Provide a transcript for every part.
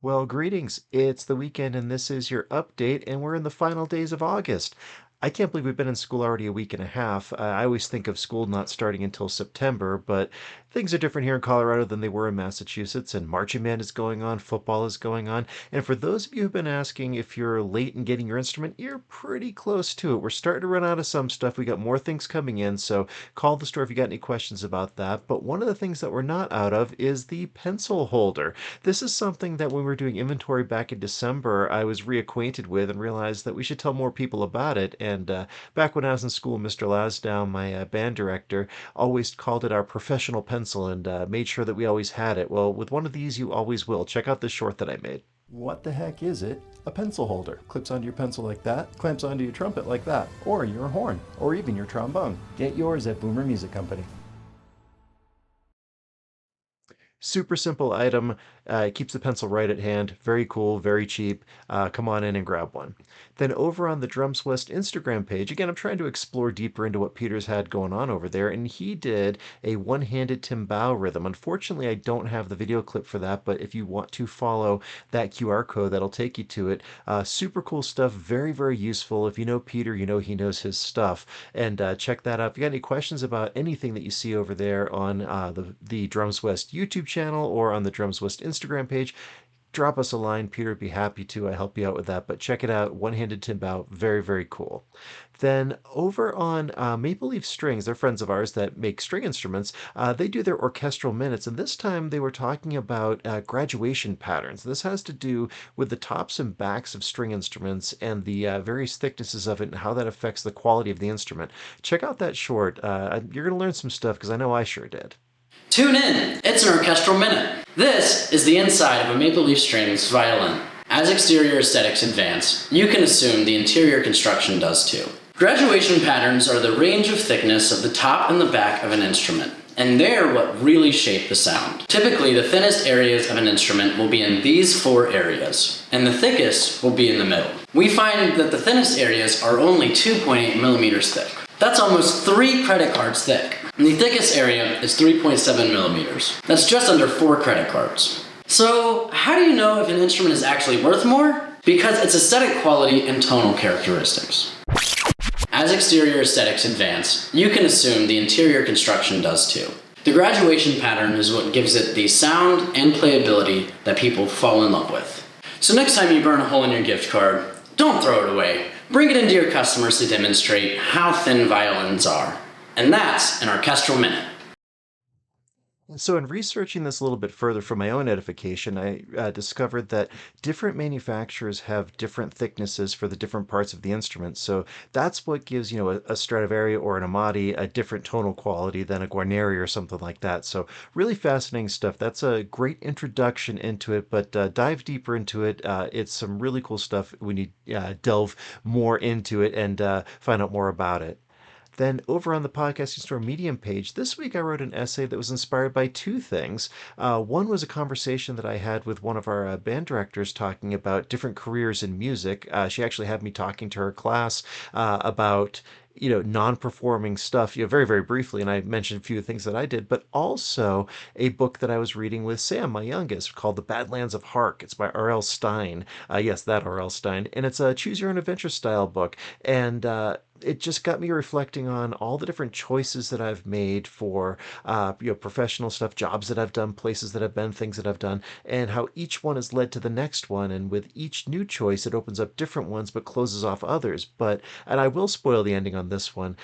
Well, greetings. It's the weekend, and this is your update, and we're in the final days of August. I can't believe we've been in school already a week and a half. I always think of school not starting until September, but things are different here in Colorado than they were in Massachusetts, and marching band is going on, football is going on. And for those of you who've been asking if you're late in getting your instrument, you're pretty close to it. We're starting to run out of some stuff. We got more things coming in, so call the store if you got any questions about that. But one of the things that we're not out of is the pencil holder. This is something that when we were doing inventory back in December, I was reacquainted with and realized that we should tell more people about it. And back when I was in school, Mr. Lasdow, my band director, always called it our professional pencil and made sure that we always had it. Well, with one of these, you always will. Check out this short that I made. What the heck is it? A pencil holder. Clips onto your pencil like that, clamps onto your trumpet like that, or your horn, or even your trombone. Get yours at Boomer Music Company. Super simple item. Keeps the pencil right at hand. Very cool, very cheap. Come on in and grab one. Then over on the Drums West Instagram page, again, I'm trying to explore deeper into what Peter's had going on over there, and he did a one-handed Timbao rhythm. Unfortunately, I don't have the video clip for that, but if you want to follow that QR code, that'll take you to it. Super cool stuff. Very, very useful. If you know Peter, you know he knows his stuff. And check that out. If you got any questions about anything that you see over there on the Drums West YouTube channel or on the Drums West Instagram page, drop us a line. Peter would be happy to help you out with that. But check it out. One-handed timbal. Very, very cool. Then over on Maple Leaf Strings, they're friends of ours that make string instruments. They do their orchestral minutes, and this time they were talking about graduation patterns. This has to do with the tops and backs of string instruments and the various thicknesses of it and how that affects the quality of the instrument. Check out that short. You're going to learn some stuff because I know I sure did. Tune in! It's an orchestral minute. This is the inside of a Maple Leaf Strings violin. As exterior aesthetics advance, you can assume the interior construction does too. Graduation patterns are the range of thickness of the top and the back of an instrument, and they're what really shape the sound. Typically, the thinnest areas of an instrument will be in these four areas, and the thickest will be in the middle. We find that the thinnest areas are only 2.8 millimeters thick. That's almost 3 credit cards thick. And the thickest area is 3.7 millimeters. That's just under 4 credit cards. So, how do you know if an instrument is actually worth more? Because its aesthetic quality and tonal characteristics. As exterior aesthetics advance, you can assume the interior construction does too. The graduation pattern is what gives it the sound and playability that people fall in love with. So next time you burn a hole in your gift card, don't throw it away. Bring it into your customers to demonstrate how thin violins are. And that's an orchestral minute. So, in researching this a little bit further for my own edification, I discovered that different manufacturers have different thicknesses for the different parts of the instrument. So that's what gives, a Stradivari or an Amati a different tonal quality than a Guarneri or something like that. So really fascinating stuff. That's a great introduction into it, but dive deeper into it. It's some really cool stuff. We need delve more into it and find out more about it. Then over on the Podcasting Store Medium page, this week I wrote an essay that was inspired by two things. One was a conversation that I had with one of our band directors talking about different careers in music. She actually had me talking to her class about non-performing stuff, very, very briefly, and I mentioned a few things that I did, but also a book that I was reading with Sam, my youngest, called The Badlands of Hark. It's by R.L. Stine. Yes, that R.L. Stine. And it's a choose your own adventure style book. And it just got me reflecting on all the different choices that I've made for professional stuff, jobs that I've done, places that I've been, things that I've done, and how each one has led to the next one. And with each new choice, it opens up different ones but closes off others. And I will spoil the ending on this one.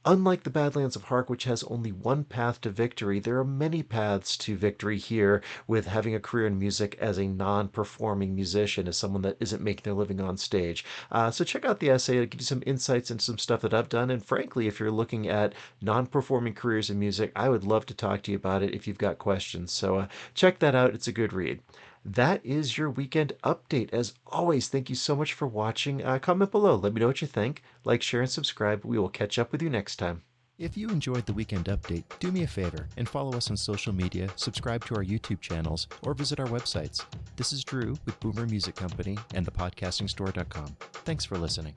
Unlike the Badlands of Hark, which has only one path to victory, there are many paths to victory here with having a career in music as a non-performing musician, as someone that isn't making their living on stage. So check out the essay. It'll give you some insights into some stuff that I've done. And frankly, if you're looking at non-performing careers in music, I would love to talk to you about it if you've got questions. So check that out. It's a good read. That is your weekend update. As always, thank you so much for watching. Comment below. Let me know what you think. Like, share, and subscribe. We will catch up with you next time. If you enjoyed the weekend update, do me a favor and follow us on social media, subscribe to our YouTube channels, or visit our websites. This is Drew with Boomer Music Company and thepodcastingstore.com. Thanks for listening.